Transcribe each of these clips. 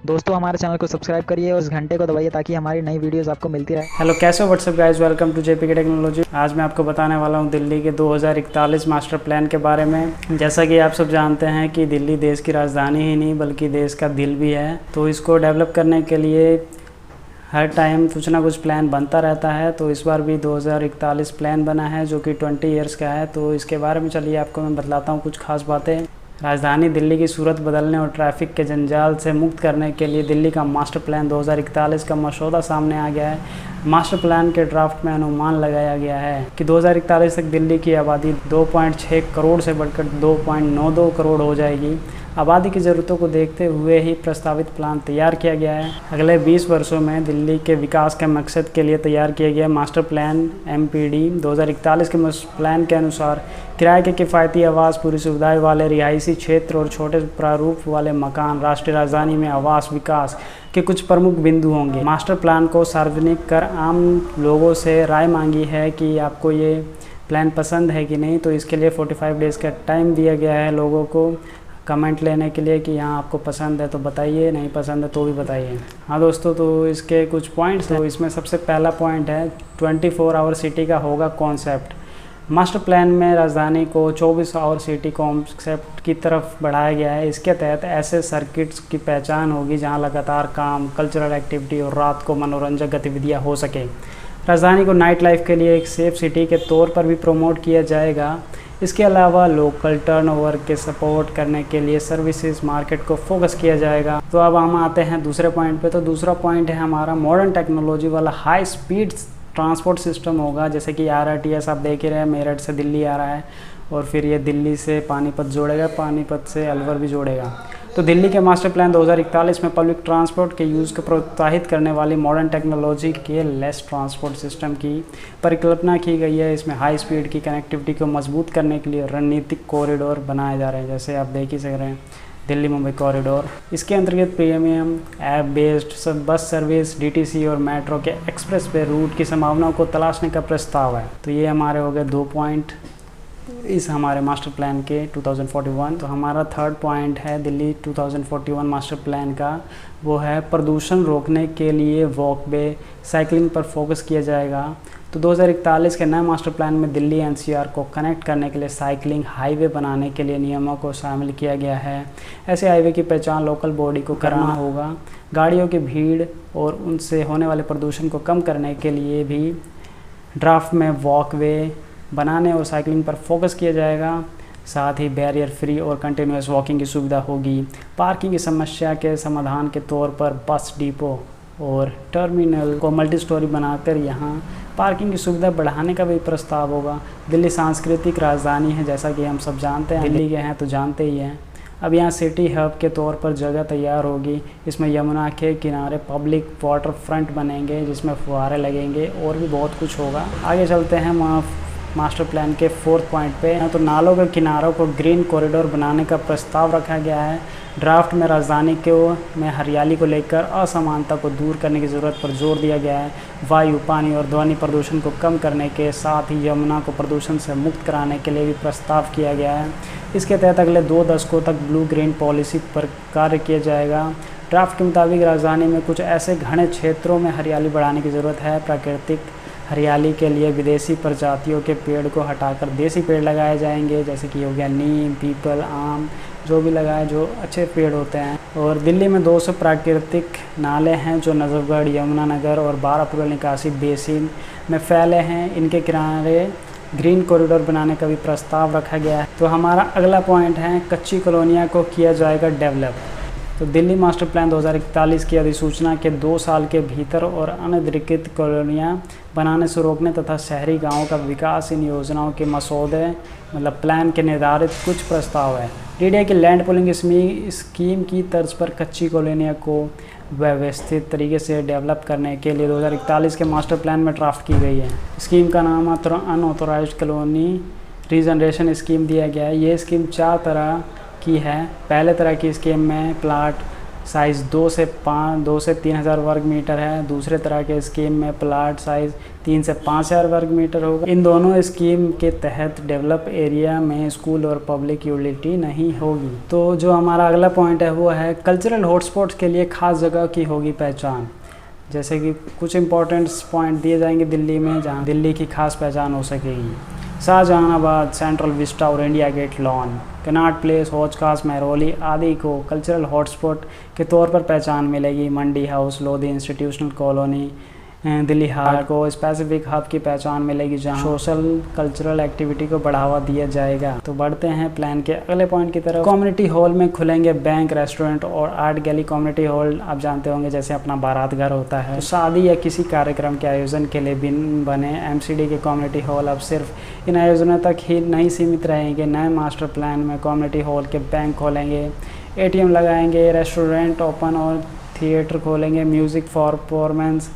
दोस्तों हमारे चैनल को सब्सक्राइब करिए और उस घंटे को दबाइए ताकि हमारी नई वीडियोस आपको मिलती रहे। हेलो, कैसे हो what's up guys, welcome to JPK technology. आज मैं आपको बताने वाला हूं दिल्ली के 2041 मास्टर प्लान के बारे में। जैसा कि आप सब जानते हैं कि दिल्ली देश की राजधानी ही नहीं बल्कि देश का दिल भी है। तो इसको डेवलप करने के लिए हर टाइम कुछ ना कुछ प्लान बनता रहता है। तो इस बार भी 2041 प्लान बना है जो कि 20 ईयर्स का है। तो इसके बारे में चलिए आपको मैं बतलाता हूँ कुछ खास बातें। राजधानी दिल्ली की सूरत बदलने और ट्रैफिक के जंजाल से मुक्त करने के लिए दिल्ली का मास्टर प्लान 2041 का मसौदा सामने आ गया है। मास्टर प्लान के ड्राफ्ट में अनुमान लगाया गया है कि 2041 तक दिल्ली की आबादी 2.6 करोड़ से बढ़कर 2.92 करोड़ हो जाएगी। आबादी की ज़रूरतों को देखते हुए ही प्रस्तावित प्लान तैयार किया गया है। अगले 20 वर्षों में दिल्ली के विकास के मकसद के लिए तैयार किया गया मास्टर प्लान एमपीडी 2041 के प्लान के अनुसार किराए के किफ़ायती आवास, पूरी सुविधाएं वाले रिहायशी क्षेत्र और छोटे प्रारूप वाले मकान राष्ट्रीय राजधानी में आवास विकास के कुछ प्रमुख बिंदु होंगे। मास्टर प्लान को सार्वजनिक कर आम लोगों से राय मांगी है कि आपको ये प्लान पसंद है कि नहीं। तो इसके लिए 45 डेज़ का टाइम दिया गया है लोगों को कमेंट लेने के लिए कि हाँ आपको पसंद है तो बताइए, नहीं पसंद है तो भी बताइए। हाँ दोस्तों, तो इसके कुछ पॉइंट्स हैं। तो इसमें सबसे पहला पॉइंट है 24 आवर सिटी का होगा कॉन्सेप्ट। मास्टर प्लान में राजधानी को 24 आवर सिटी कॉन्सेप्ट की तरफ बढ़ाया गया है। इसके तहत ऐसे सर्किट्स की पहचान होगी जहां लगातार काम, कल्चरल एक्टिविटी और रात को मनोरंजक गतिविधियां हो सके। राजधानी को नाइट लाइफ के लिए एक सेफ सिटी के तौर पर भी प्रमोट किया जाएगा। इसके अलावा लोकल टर्नओवर के सपोर्ट करने के लिए सर्विसेज मार्केट को फोकस किया जाएगा। तो अब हम आते हैं दूसरे पॉइंट पे। तो दूसरा पॉइंट है हमारा मॉडर्न टेक्नोलॉजी वाला हाई स्पीड ट्रांसपोर्ट सिस्टम होगा। जैसे कि RRTS आप देख ही रहे हैं, मेरठ से दिल्ली आ रहा है और फिर ये दिल्ली से पानीपत जोड़ेगा, पानीपत से अलवर भी जोड़ेगा। तो दिल्ली के मास्टर प्लान 2041 में पब्लिक ट्रांसपोर्ट के यूज़ को प्रोत्साहित करने वाली मॉडर्न टेक्नोलॉजी के लेस ट्रांसपोर्ट सिस्टम की परिकल्पना की गई है। इसमें हाई स्पीड की कनेक्टिविटी को मजबूत करने के लिए रणनीतिक कॉरिडोर बनाए जा रहे हैं, जैसे आप देख ही सक रहे हैं दिल्ली मुंबई कॉरिडोर। इसके अंतर्गत premium app based bus service, DTC और मेट्रो के एक्सप्रेस वे रूट की संभावनाओं को तलाशने का प्रस्ताव है। तो ये हमारे हो गए 2 पॉइंट इस हमारे मास्टर प्लान के 2041। तो हमारा थर्ड पॉइंट है दिल्ली 2041 मास्टर प्लान का, वो है प्रदूषण रोकने के लिए वॉकवे साइकिलिंग पर फोकस किया जाएगा। तो 2041 के नए मास्टर प्लान में दिल्ली NCR को कनेक्ट करने के लिए साइकिलिंग हाईवे बनाने के लिए नियमों को शामिल किया गया है। ऐसे हाईवे की पहचान लोकल बॉडी को करना होगा। गाड़ियों की भीड़ और उनसे होने वाले प्रदूषण को कम करने के लिए भी ड्राफ्ट में वॉकवे बनाने और साइकिलिंग पर फोकस किया जाएगा। साथ ही बैरियर फ्री और कंटिन्यूस वॉकिंग की सुविधा होगी। पार्किंग की समस्या के समाधान के तौर पर बस डिपो और टर्मिनल को मल्टी स्टोरी बनाकर यहाँ पार्किंग की सुविधा बढ़ाने का भी प्रस्ताव होगा। दिल्ली सांस्कृतिक राजधानी है, जैसा कि हम सब जानते हैं, दिल्ली के हैं तो जानते ही हैं। अब यहाँ सिटी हब के तौर पर जगह तैयार होगी। इसमें यमुना के किनारे पब्लिक वाटर फ्रंट बनेंगे जिसमें फुहारे लगेंगे और भी बहुत कुछ होगा। आगे चलते हैं मास्टर प्लान के 4th पॉइंट पे। तो नालों के किनारों को ग्रीन कॉरिडोर बनाने का प्रस्ताव रखा गया है। ड्राफ्ट में राजधानी में हरियाली को लेकर असमानता को दूर करने की ज़रूरत पर जोर दिया गया है। वायु, पानी और ध्वनि प्रदूषण को कम करने के साथ ही यमुना को प्रदूषण से मुक्त कराने के लिए भी प्रस्ताव किया गया है। इसके तहत अगले 2 दशकों तक ब्लू ग्रीन पॉलिसी पर कार्य किया जाएगा। ड्राफ्ट के मुताबिक राजधानी में कुछ ऐसे घने क्षेत्रों में हरियाली बढ़ाने की ज़रूरत है। प्राकृतिक हरियाली के लिए विदेशी प्रजातियों के पेड़ को हटाकर देसी पेड़ लगाए जाएंगे, जैसे कि हो गया नीम, पीपल, आम, जो भी लगाए जो अच्छे पेड़ होते हैं। और दिल्ली में 200 प्राकृतिक नाले हैं जो नजफगढ़, यमुनानगर और बारापुर निकासी बेसिन में फैले हैं। इनके किनारे ग्रीन कॉरिडोर बनाने का भी प्रस्ताव रखा गया है। तो हमारा अगला पॉइंट है कच्ची कॉलोनियाँ को किया जाएगा डेवलप। तो दिल्ली मास्टर प्लान 2041 की अधिसूचना के 2 साल के भीतर और अनधिकृत कॉलोनियाँ बनाने से रोकने तथा शहरी गांवों का विकास इन योजनाओं के मसौदे मतलब प्लान के निर्धारित कुछ प्रस्ताव है। DDA की लैंड पूलिंग स्कीम की तर्ज पर कच्ची कॉलोनियों को व्यवस्थित तरीके से डेवलप करने के लिए 2041 के मास्टर प्लान में ड्राफ्ट की गई है। स्कीम का नाम अनऑथोराइज्ड कॉलोनी रीजनरेशन स्कीम दिया गया है। ये स्कीम 4 तरह की है। पहले तरह की स्कीम में प्लाट साइज़ 2 से 3,000 वर्ग मीटर है। दूसरे तरह के स्कीम में प्लाट साइज़ 3 से 5,000 वर्ग मीटर होगा। इन दोनों स्कीम के तहत डेवलप एरिया में स्कूल और पब्लिक यूटिलिटी नहीं होगी। तो जो हमारा अगला पॉइंट है वो है कल्चरल हॉटस्पॉट्स के लिए खास जगह की होगी पहचान। जैसे कि कुछ इंपॉर्टेंट पॉइंट दिए जाएंगे दिल्ली में जहाँ दिल्ली की खास पहचान हो सकेगी। शाहजहानाबाद, सेंट्रल विस्टा और इंडिया गेट लॉन, कनॉट प्लेस, हौज खास, महरौली आदि को कल्चरल हॉटस्पॉट के तौर पर पहचान मिलेगी। Mandi house, Lodhi institutional colony, Dilli Haat को स्पेसिफिक हब की पहचान मिलेगी जहां सोशल कल्चरल एक्टिविटी को बढ़ावा दिया जाएगा। तो बढ़ते हैं प्लान के अगले पॉइंट की तरफ। कम्युनिटी हॉल में खुलेंगे बैंक, रेस्टोरेंट और आर्ट गैलरी। कम्युनिटी हॉल आप जानते होंगे जैसे अपना बारात घर होता है, तो शादी या किसी कार्यक्रम के आयोजन के लिए बने एमसीडी के कम्युनिटी हॉल अब सिर्फ इन आयोजनों तक ही नहीं सीमित रहेंगे। नए मास्टर प्लान में कम्युनिटी हॉल के बैंक खोलेंगे, ATM लगाएंगे, रेस्टोरेंट ओपन और थिएटर खोलेंगे, म्यूज़िक परफॉर्मेंस,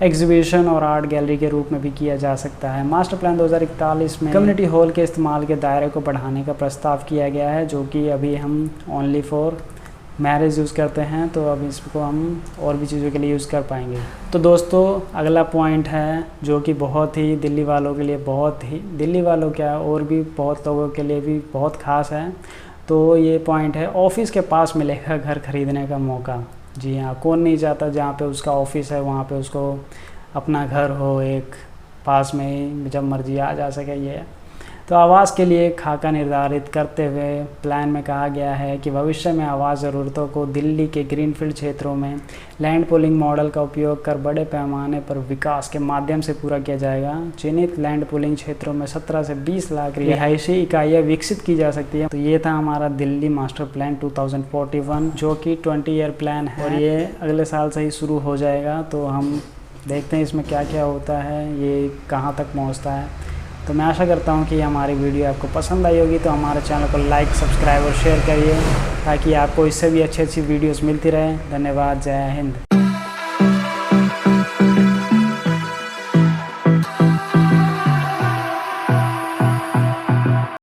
एग्जीबिशन और आर्ट गैलरी के रूप में भी किया जा सकता है। मास्टर प्लान 2041 में कम्युनिटी हॉल के इस्तेमाल के दायरे को बढ़ाने का प्रस्ताव किया गया है, जो कि अभी हम ओनली फॉर मैरिज यूज़ करते हैं, तो अब इसको हम और भी चीज़ों के लिए यूज़ कर पाएंगे। तो दोस्तों अगला पॉइंट है जो कि बहुत ही दिल्ली वालों के लिए, बहुत ही दिल्ली वालों क्या और भी बहुत लोगों के लिए भी बहुत ख़ास है। तो ये पॉइंट है ऑफिस के पास मिलेगा घर खरीदने का मौका। जी हाँ, कौन नहीं चाहता जहाँ पे उसका ऑफिस है वहाँ पे उसको अपना घर हो एक पास में ही, जब मर्जी आ जा सके। ये तो आवास के लिए खाका निर्धारित करते हुए प्लान में कहा गया है कि भविष्य में आवास ज़रूरतों को दिल्ली के ग्रीनफील्ड क्षेत्रों में लैंड पूलिंग मॉडल का उपयोग कर बड़े पैमाने पर विकास के माध्यम से पूरा किया जाएगा। चिन्हित लैंड पूलिंग क्षेत्रों में 17 से 20 लाख रिहायशी इकाइयाँ विकसित की जा सकती है। तो ये था हमारा दिल्ली मास्टर प्लान 2041, जो कि 20 ईयर प्लान है और ये अगले साल से ही शुरू हो जाएगा। तो हम देखते हैं इसमें क्या क्या होता है, ये कहाँ तक पहुँचता है। तो मैं आशा करता हूँ कि हमारी वीडियो आपको पसंद आई होगी। तो हमारे चैनल को लाइक, सब्सक्राइब और शेयर करिए ताकि आपको इससे भी अच्छी वीडियोस मिलती रहे। धन्यवाद। जय हिंद।